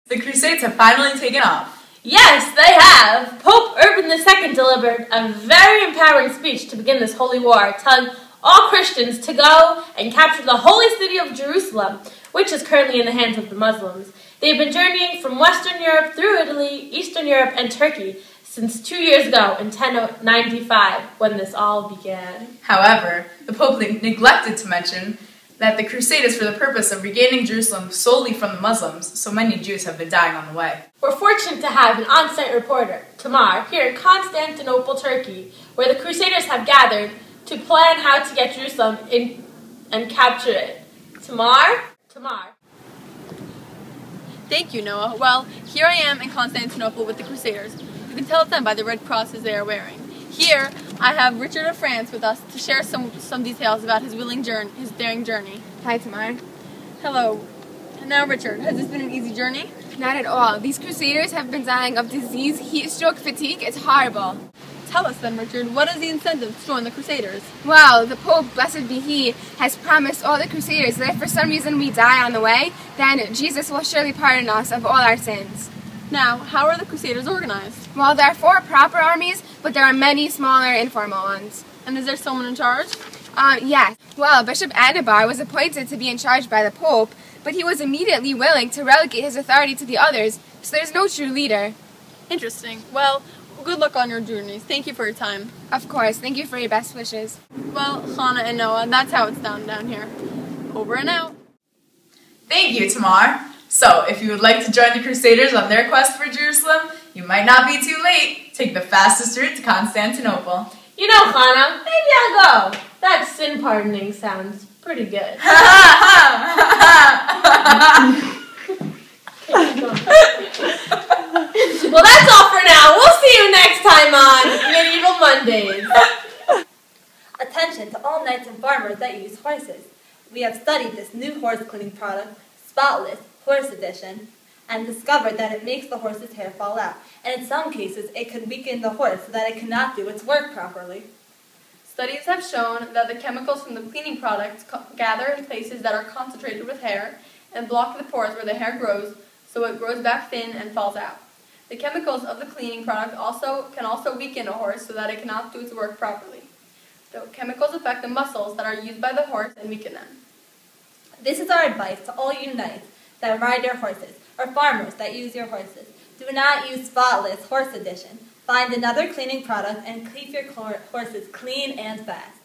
The Crusades have finally taken off. Yes, they have! Pope Urban II delivered a very empowering speech to begin this holy war, telling all Christians to go and capture the holy city of Jerusalem, which is currently in the hands of the Muslims. They've been journeying from Western Europe through Italy, Eastern Europe, and Turkey since 2 years ago in 1095, when this all began. However, the Pope neglected to mention that the crusade is for the purpose of regaining Jerusalem solely from the Muslims, so many Jews have been dying on the way. We're fortunate to have an on-site reporter, Tamar, here in Constantinople, Turkey, where the Crusaders have gathered to plan how to get Jerusalem and capture it. Tamar? Thank you, Noah. Well, here I am in Constantinople with the Crusaders. You can tell them by the red crosses they are wearing. Here, I have Richard of France with us to share some details about his daring journey. Hi, Tamar. Hello. Now, Richard, has this been an easy journey? Not at all. These Crusaders have been dying of disease, heat stroke, fatigue. It's horrible. Tell us then, Richard, what is the incentive to join the Crusaders? Well, the Pope, blessed be he, has promised all the Crusaders that if for some reason we die on the way, then Jesus will surely pardon us of all our sins. Now, how are the Crusaders organized? Well, there are 4 proper armies, but there are many smaller, informal ones. And is there someone in charge? Yes. Well, Bishop Anabar was appointed to be in charge by the Pope, but he was immediately willing to relegate his authority to the others, so there's no true leader. Interesting. Well, good luck on your journeys. Thank you for your time. Of course. Thank you for your best wishes. Well, Hannah and Noah, that's how it's down here. Over and out. Thank you, Tamar. So, if you would like to join the Crusaders on their quest for Jerusalem, you might not be too late. Take the fastest route to Constantinople. You know, Hannah, maybe I'll go. That sin pardoning sounds pretty good. Well, that's all for now. We'll see you next time on Medieval Mondays. Attention to all knights and farmers that use horses. We have studied this new horse cleaning product, Spotless Horse Edition, and discovered that it makes the horse's hair fall out, and in some cases it could weaken the horse so that it cannot do its work properly. Studies have shown that the chemicals from the cleaning products gather in places that are concentrated with hair and block the pores where the hair grows, so it grows back thin and falls out. The chemicals of the cleaning product can also weaken a horse so that it cannot do its work properly. The chemicals affect the muscles that are used by the horse and weaken them. This is our advice to all you knights that ride your horses, or farmers that use your horses. Do not use Spotless Horse Edition. Find another cleaning product and keep your horses clean and fast.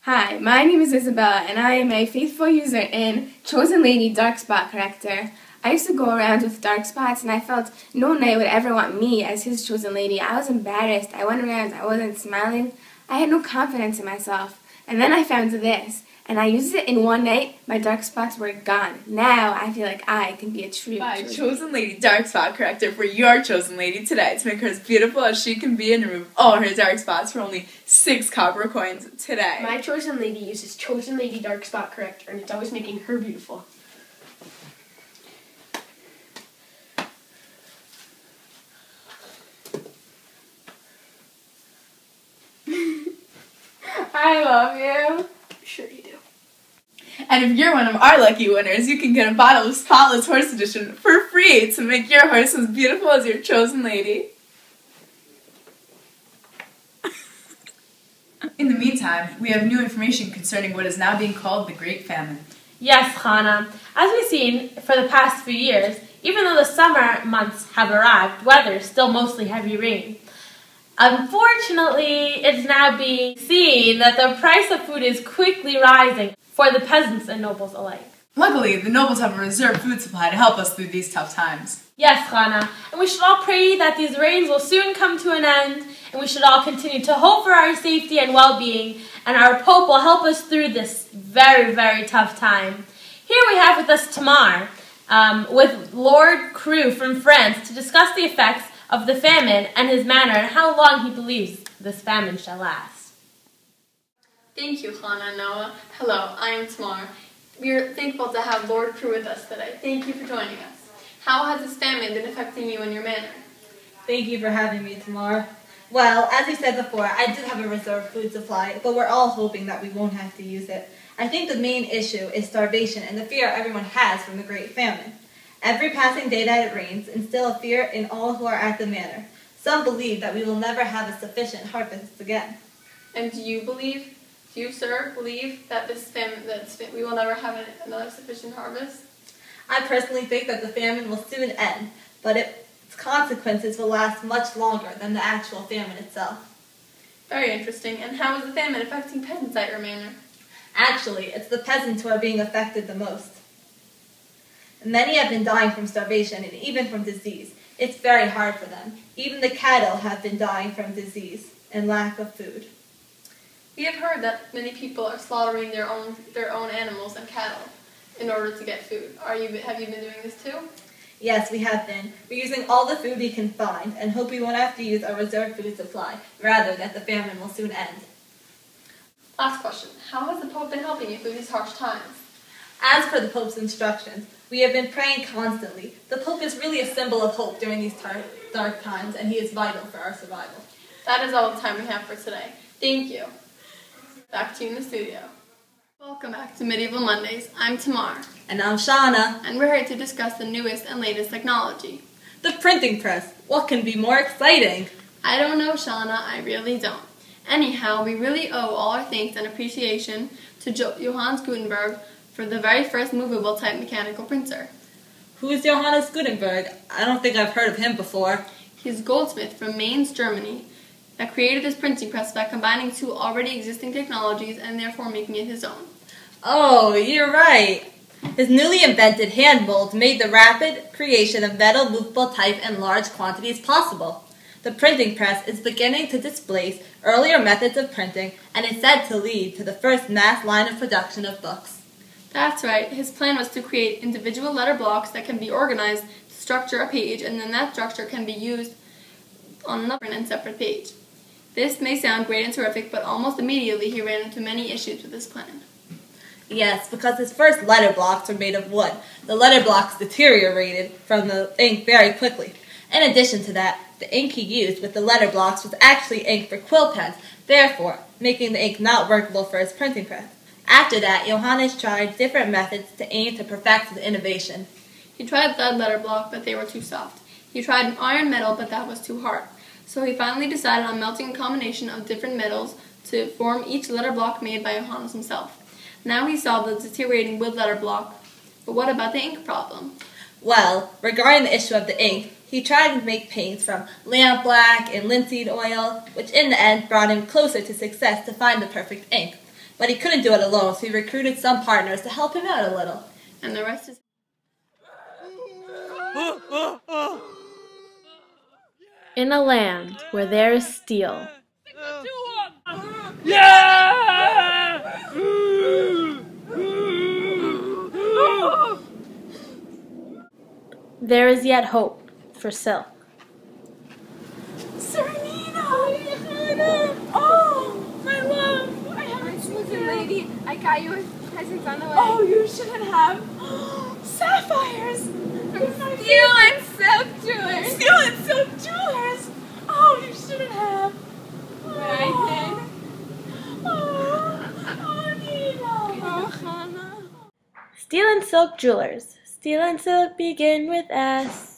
Hi, my name is Isabella, and I am a faithful user in Chosen Lady Dark Spot Corrector. I used to go around with dark spots, and I felt no knight would ever want me as his chosen lady. I was embarrassed. I went around, I wasn't smiling. I had no confidence in myself. And then I found this, and I used it in one night. My dark spots were gone. Now I feel like I can be a true Chosen Lady Dark Spot Corrector for your chosen lady today to make her as beautiful as she can be and remove all her dark spots for only 6 copper coins today. My chosen lady uses Chosen Lady Dark Spot Corrector, and it's always making her beautiful. I love you. Sure you do. And if you're one of our lucky winners, you can get a bottle of Spotless Horse Edition for free to make your horse as beautiful as your chosen lady. In the meantime, we have new information concerning what is now being called the Great Famine. Yes, Hannah. As we've seen for the past few years, even though the summer months have arrived, weather is still mostly heavy rain. Unfortunately, it's now being seen that the price of food is quickly rising for the peasants and nobles alike. Luckily, the nobles have a reserve food supply to help us through these tough times. Yes, Hannah, and we should all pray that these rains will soon come to an end, and we should all continue to hope for our safety and well-being, and our Pope will help us through this very, very tough time. Here we have with us Tamar, with Lord Crew from France, to discuss the effects of the famine and his manner and how long he believes this famine shall last. Thank you, Hannah and Noah. Hello, I am Tamar. We are thankful to have Lord Crew with us today. Thank you for joining us. How has this famine been affecting you and your manner? Thank you for having me, Tamar. Well, as you said before, I do have a reserve food supply, but we're all hoping that we won't have to use it. I think the main issue is starvation and the fear everyone has from the Great Famine. Every passing day that it rains instills a fear in all who are at the manor. Some believe that we will never have a sufficient harvest again. And do you, sir, believe that we will never have another sufficient harvest? I personally think that the famine will soon end, but its consequences will last much longer than the actual famine itself. Very interesting. And how is the famine affecting peasants at your manor? Actually, it's the peasants who are being affected the most. Many have been dying from starvation and even from disease. It's very hard for them. Even the cattle have been dying from disease and lack of food. We have heard that many people are slaughtering their own animals and cattle in order to get food. Have you been doing this too? Yes, we have been. We're using all the food we can find and hope we won't have to use our reserve food supply, rather that the famine will soon end. Last question. How has the Pope been helping you through these harsh times? As for the Pope's instructions, we have been praying constantly. The Pope is really a symbol of hope during these dark times, and he is vital for our survival. That is all the time we have for today. Thank you. Back to you in the studio. Welcome back to Medieval Mondays. I'm Tamar. And I'm Shauna. And we're here to discuss the newest and latest technology. The printing press. What can be more exciting? I don't know, Shauna. I really don't. Anyhow, we really owe all our thanks and appreciation to Johannes Gutenberg for the very first movable type mechanical printer. Who is Johannes Gutenberg? I don't think I've heard of him before. He's a goldsmith from Mainz, Germany, that created this printing press by combining two already existing technologies and therefore making it his own. Oh, you're right. His newly invented hand mold made the rapid creation of metal movable type in large quantities possible. The printing press is beginning to displace earlier methods of printing and is said to lead to the first mass line of production of books. That's right. His plan was to create individual letter blocks that can be organized to structure a page, and then that structure can be used on another and separate page. This may sound great and terrific, but almost immediately he ran into many issues with this plan. Yes, because his first letter blocks were made of wood. The letter blocks deteriorated from the ink very quickly. In addition to that, the ink he used with the letter blocks was actually ink for quill pens, therefore making the ink not workable for his printing press. After that, Johannes tried different methods to aim to perfect the innovation. He tried lead letter block, but they were too soft. He tried an iron metal, but that was too hard. So he finally decided on melting a combination of different metals to form each letter block made by Johannes himself. Now he solved the deteriorating wood letter block, but what about the ink problem? Well, regarding the issue of the ink, he tried to make paints from lampblack and linseed oil, which in the end brought him closer to success to find the perfect ink. But he couldn't do it alone, so he recruited some partners to help him out a little. And the rest is... In a land where there is steel, there is yet hope for silk. Lady, I got you presents on the way. Oh, you shouldn't have. Sapphires! Steel and silk jewelers. Steel and silk jewelers! Oh, you shouldn't have. But I did. Oh, Nina. Oh, Hannah. Steel and silk jewelers. Steel and silk begin with S.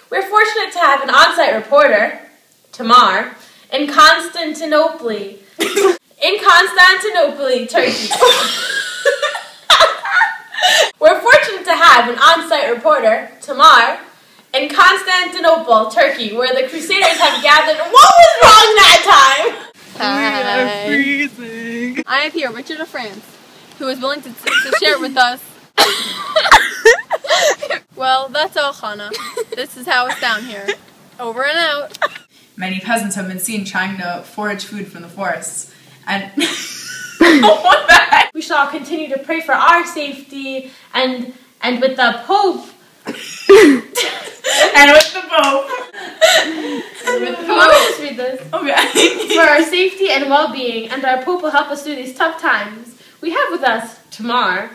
We're fortunate to have an on-site reporter, Tamar, in Constantinople, Turkey. We're fortunate to have an on-site reporter, Tamar, in Constantinople, Turkey, where the Crusaders have gathered. What was wrong that time? Hi. We are freezing. I have here Richard of France, who is willing to share with us. Well, that's all, Hannah. This is how it's down here. Over and out. Many peasants have been seen trying to forage food from the forests. And We shall continue to pray for our safety and with the Pope. And with the Pope. Let me just read this. Okay. For our safety and well-being, and our Pope will help us through these tough times. We have with us Tamar.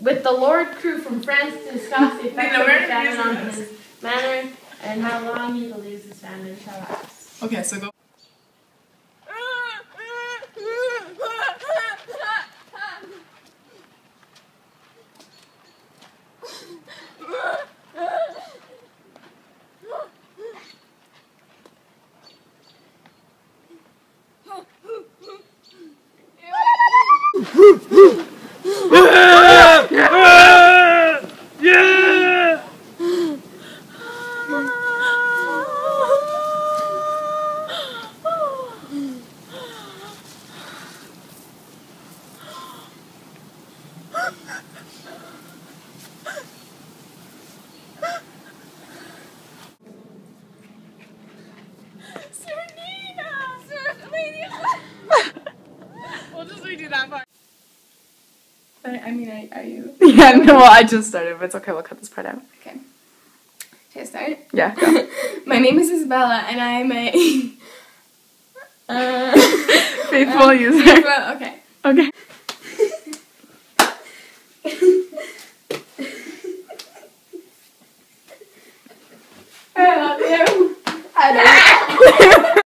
with the Lord crew from France to discuss the effects of the famine on his manor and how long he believes this famine shall last. Okay, so go. We'll just redo that part. I mean, are you? Yeah, no, well, I just started, but it's okay, we'll cut this part out. Okay. Should I start? Yeah, go. My name is Isabella, and I'm a Faithful user. faithful- okay. Okay. I love you. I love you.